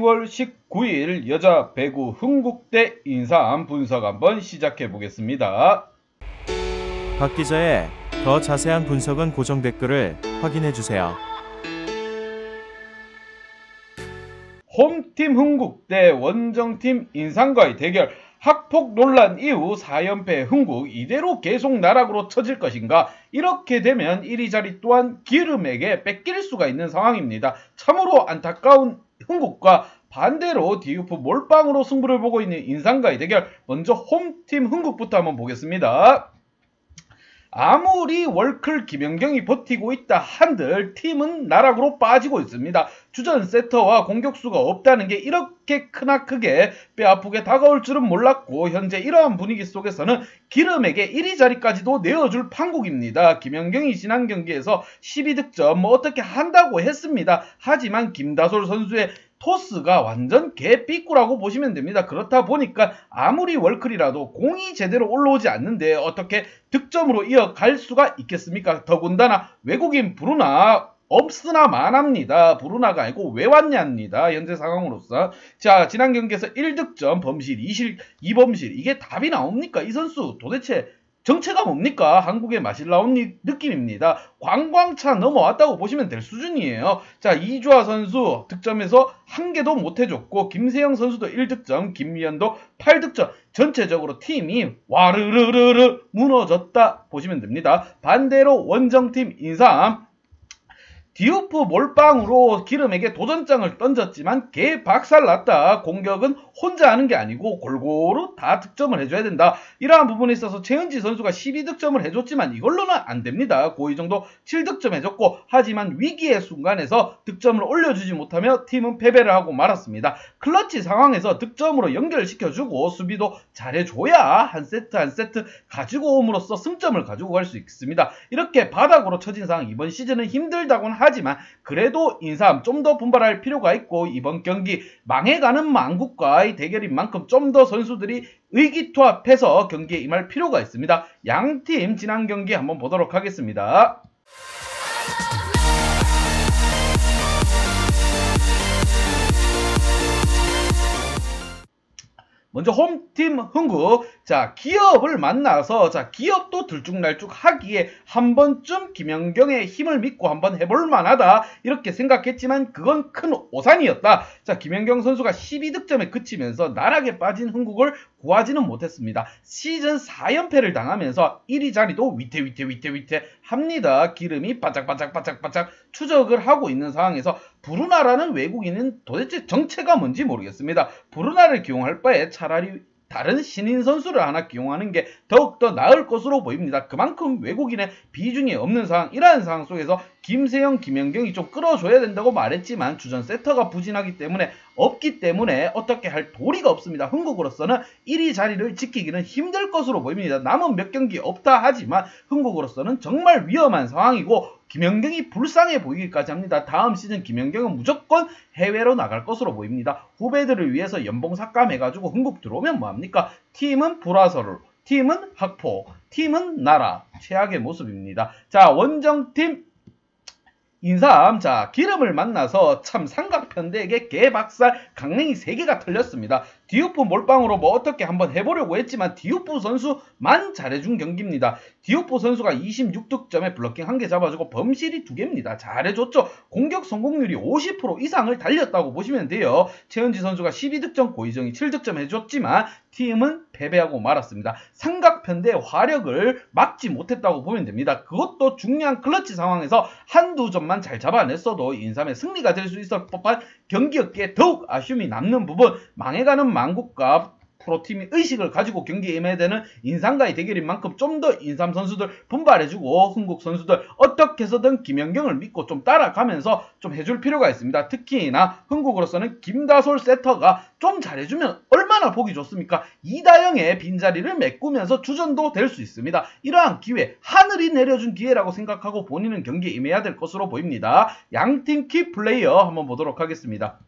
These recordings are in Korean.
10월 19일 여자 배구 흥국대 인삼 분석 한번 시작해 보겠습니다. 박 기자의 더 자세한 분석은 고정 댓글을 확인해 주세요. 홈팀 흥국대 원정팀 인삼과의 대결, 학폭 논란 이후 4연패 흥국 이대로 계속 나락으로 처질 것인가? 이렇게 되면 1위 자리 또한 기름에게 뺏길 수가 있는 상황입니다. 참으로 안타까운 흥국과 반대로 디유프 몰빵으로 승부를 보고 있는 인삼과의 대결, 먼저 홈팀 흥국부터 한번 보겠습니다. 아무리 월클 김연경이 버티고 있다 한들 팀은 나락으로 빠지고 있습니다. 주전 세터와 공격수가 없다는 게 이렇게 크나크게 뼈아프게 다가올 줄은 몰랐고, 현재 이러한 분위기 속에서는 기름에게 1위 자리까지도 내어줄 판국입니다. 김연경이 지난 경기에서 12득점 어떻게 한다고 했습니다. 하지만 김다솔 선수의 토스가 완전 개삐꾸라고 보시면 됩니다. 그렇다 보니까 아무리 월클이라도 공이 제대로 올라오지 않는데 어떻게 득점으로 이어갈 수가 있겠습니까? 더군다나 외국인 브루나 없으나 마나입니다. 브루나가 아니고 왜 왔냐입니다. 현재 상황으로서. 자, 지난 경기에서 1득점, 범실, 2범실. 이게 답이 나옵니까? 이 선수 도대체 정체가 뭡니까? 한국의 맛이 나온 느낌입니다. 광광차 넘어왔다고 보시면 될 수준이에요. 자, 이주아 선수 득점에서 한 개도 못 해줬고, 김세영 선수도 1득점, 김미연도 8득점. 전체적으로 팀이 와르르르르 무너졌다 보시면 됩니다. 반대로 원정팀 인삼, 디오프 몰빵으로 기름에게 도전장을 던졌지만 개 박살났다. 공격은 혼자 하는 게 아니고 골고루 다 득점을 해줘야 된다. 이러한 부분에 있어서 최은지 선수가 12득점을 해줬지만 이걸로는 안 됩니다. 고의 정도 7득점 해줬고, 하지만 위기의 순간에서 득점을 올려주지 못하며 팀은 패배를 하고 말았습니다. 클러치 상황에서 득점으로 연결시켜주고 수비도 잘해줘야 한 세트 한 세트 가지고 옴으로써 승점을 가지고 갈 수 있습니다. 이렇게 바닥으로 처진 상황, 이번 시즌은 힘들다고는 하지만 그래도 인삼 좀 더 분발할 필요가 있고, 이번 경기 망해가는 만국과의 대결인 만큼 좀 더 선수들이 의기투합해서 경기에 임할 필요가 있습니다. 양팀 지난 경기 한번 보도록 하겠습니다. 먼저 홈팀 흥국, 자, 기업을 만나서, 자, 기업도 들쭉날쭉 하기에 한 번쯤 김연경의 힘을 믿고 한번 해볼 만하다 이렇게 생각했지만 그건 큰 오산이었다. 자, 김연경 선수가 12득점에 그치면서 나락에 빠진 흥국을 구하지는 못했습니다. 시즌 4연패를 당하면서 1위 자리도 위태 합니다. 기름이 바짝바짝 추적을 하고 있는 상황에서 브루나라는 외국인은 도대체 정체가 뭔지 모르겠습니다. 브루나를 기용할 바에 차라리 다른 신인 선수를 하나 기용하는 게 더욱더 나을 것으로 보입니다. 그만큼 외국인의 비중이 없는 상황, 이러한 상황 속에서 김세영, 김연경이 좀 끌어줘야 된다고 말했지만 주전 세터가 부진하기 때문에 없기 때문에 어떻게 할 도리가 없습니다. 흥국으로서는 1위 자리를 지키기는 힘들 것으로 보입니다. 남은 몇 경기 없다 하지만 흥국으로서는 정말 위험한 상황이고, 김연경이 불쌍해 보이기까지 합니다. 다음 시즌 김연경은 무조건 해외로 나갈 것으로 보입니다. 후배들을 위해서 연봉 삭감해가지고 흥국 들어오면 뭐합니까? 팀은 불화설을, 팀은 학폭, 팀은 나라, 최악의 모습입니다. 자, 원정팀 인삼, 자, 기름을 만나서 참 삼각편대에게 개박살 강냉이 3개가 털렸습니다. 디오프 몰빵으로 뭐 어떻게 한번 해보려고 했지만 디오프 선수만 잘해준 경기입니다. 디오프 선수가 26득점에 블로킹 1개 잡아주고 범실이 2개입니다. 잘해줬죠. 공격 성공률이 50% 이상을 달렸다고 보시면 돼요. 최은지 선수가 12득점, 고희정이 7득점 해줬지만 팀은 패배하고 말았습니다. 삼각편대의 화력을 막지 못했다고 보면 됩니다. 그것도 중요한 클러치 상황에서 한두 점만 잘 잡아냈어도 인삼의 승리가 될 수 있을 법한 경기였기에 더욱 아쉬움이 남는 부분, 망해가는 만국과 프로팀이 의식을 가지고 경기에 임해야 되는 인삼과의 대결인 만큼 좀 더 인삼 선수들 분발해주고 흥국 선수들 어떻게 해서든 김연경을 믿고 좀 따라가면서 좀 해줄 필요가 있습니다. 특히나 흥국으로서는 김다솔 세터가 좀 잘해주면 얼마나 보기 좋습니까? 이다영의 빈자리를 메꾸면서 주전도 될 수 있습니다. 이러한 기회, 하늘이 내려준 기회라고 생각하고 본인은 경기에 임해야 될 것으로 보입니다. 양팀 키플레이어 한번 보도록 하겠습니다.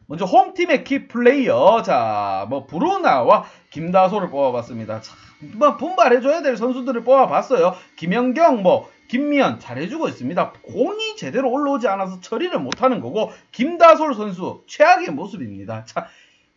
먼저 홈팀의 키플레이어, 자, 브루나와 김다솔을 뽑아봤습니다. 자, 뭐 분발해줘야 될 선수들을 뽑아봤어요. 김연경, 김미연 잘해주고 있습니다. 공이 제대로 올라오지 않아서 처리를 못하는 거고, 김다솔 선수 최악의 모습입니다. 자,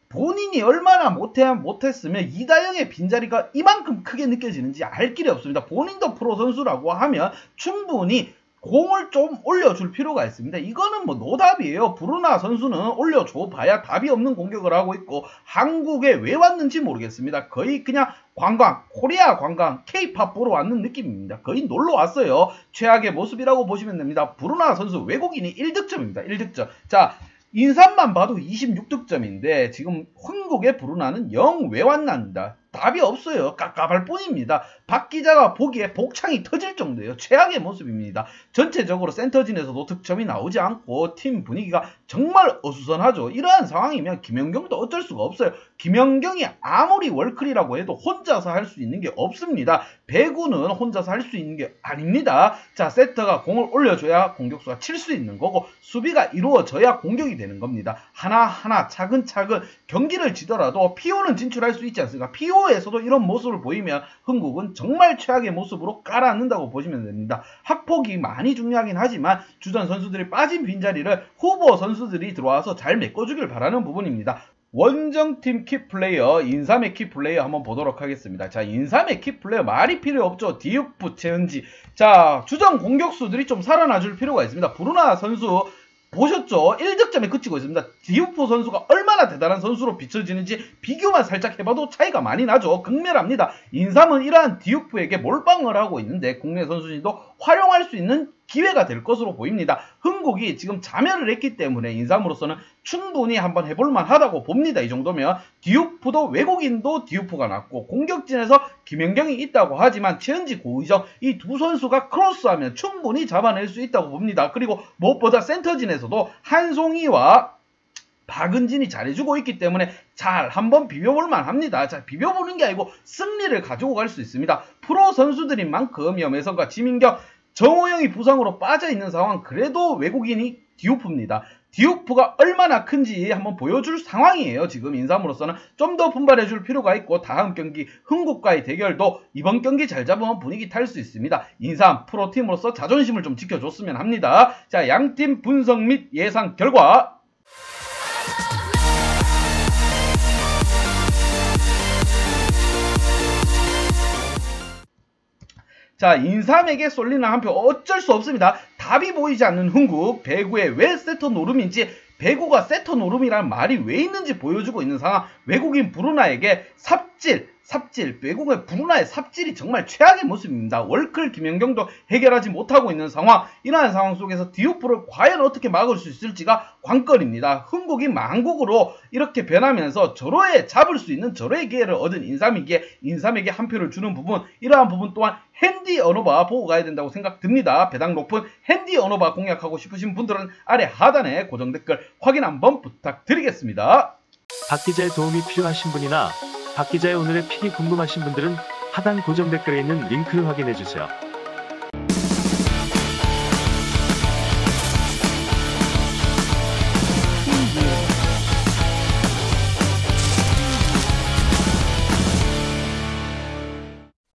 본인이 얼마나 못했으면 이다영의 빈자리가 이만큼 크게 느껴지는지 알 길이 없습니다. 본인도 프로 선수라고 하면 충분히 공을 좀 올려줄 필요가 있습니다. 이거는 뭐 노답이에요. 브루나 선수는 올려줘 봐야 답이 없는 공격을 하고 있고, 한국에 왜 왔는지 모르겠습니다. 거의 그냥 관광, 코리아 관광, K-팝 보러 왔는 느낌입니다. 거의 놀러 왔어요. 최악의 모습이라고 보시면 됩니다. 브루나 선수 외국인이 1득점입니다. 1득점. 자, 인삼만 봐도 26득점인데 지금 한국의 브루나는 영 외환납니다. 답이 없어요. 깝깝할 뿐입니다. 박 기자가 보기에 복창이 터질 정도예요. 최악의 모습입니다. 전체적으로 센터진에서도 득점이 나오지 않고 팀 분위기가 정말 어수선하죠. 이러한 상황이면 김연경도 어쩔 수가 없어요. 김연경이 아무리 월클이라고 해도 혼자서 할 수 있는 게 없습니다. 배구는 혼자서 할 수 있는 게 아닙니다. 자, 세터가 공을 올려줘야 공격수가 칠 수 있는 거고, 수비가 이루어져야 공격이 되는 겁니다. 하나하나 차근차근 경기를 지더라도 PO는 진출할 수 있지 않습니까? PO에서도 이런 모습을 보이면 한국은 정말 최악의 모습으로 깔아앉는다고 보시면 됩니다. 학폭이 많이 중요하긴 하지만 주전 선수들이 빠진 빈자리를 후보 선수들이 들어와서 잘 메꿔주길 바라는 부분입니다. 원정팀 키플레이어, 인삼의 키플레이어 한번 보도록 하겠습니다. 자, 인삼의 키플레이어 말이 필요 없죠. 디우프, 최은지. 자, 주전 공격수들이 좀 살아나줄 필요가 있습니다. 브루나 선수 보셨죠? 1득점에 그치고 있습니다. 디우프 선수가 얼마나 대단한 선수로 비춰지는지 비교만 살짝 해봐도 차이가 많이 나죠. 극렬합니다. 인삼은 이러한 디우프에게 몰빵을 하고 있는데 국내 선수진도 활용할 수 있는 기회가 될 것으로 보입니다. 흥국이 지금 자멸을 했기 때문에 인삼으로서는 충분히 한번 해볼만 하다고 봅니다. 이 정도면 디우프도 외국인도 디우프가 낫고 공격진에서 김연경이 있다고 하지만 최은지, 고의정 이 두 선수가 크로스하면 충분히 잡아낼 수 있다고 봅니다. 그리고 무엇보다 센터진에서도 한송이와 박은진이 잘해주고 있기 때문에 잘 한번 비벼볼만 합니다. 자, 비벼보는 게 아니고 승리를 가지고 갈 수 있습니다. 프로 선수들인 만큼 염혜선과 지민경, 정호영이 부상으로 빠져있는 상황, 그래도 외국인이 디우프입니다. 디우프가 얼마나 큰지 한번 보여줄 상황이에요. 지금 인삼으로서는 좀 더 분발해줄 필요가 있고, 다음 경기 흥국과의 대결도 이번 경기 잘 잡으면 분위기 탈 수 있습니다. 인삼 프로팀으로서 자존심을 좀 지켜줬으면 합니다. 자, 양팀 분석 및 예상 결과. 자, 인삼에게 쏠리는 한 표 어쩔 수 없습니다. 답이 보이지 않는 흥국, 배구의 왜 세터 노름인지, 배구가 세터 노름이라는 말이 왜 있는지 보여주고 있는 상황. 외국인 브루나에게 삽질, 외국의 브루나의 삽질이 정말 최악의 모습입니다. 월클 김연경도 해결하지 못하고 있는 상황. 이러한 상황 속에서 디우프를 과연 어떻게 막을 수 있을지가 관건입니다. 흥국이 망국으로 이렇게 변하면서 절호에 잡을 수 있는 절호의 기회를 얻은 인삼에게 한 표를 주는 부분, 이러한 부분 또한 핸디 언어바 보고 가야 된다고 생각됩니다. 배당 높은 핸디 언어바 공략하고 싶으신 분들은 아래 하단에 고정 댓글 확인 한번 부탁드리겠습니다. 박 기자의 도움이 필요하신 분이나 박 기자의 오늘의 픽이 궁금하신 분들은 하단 고정 댓글에 있는 링크를 확인해 주세요.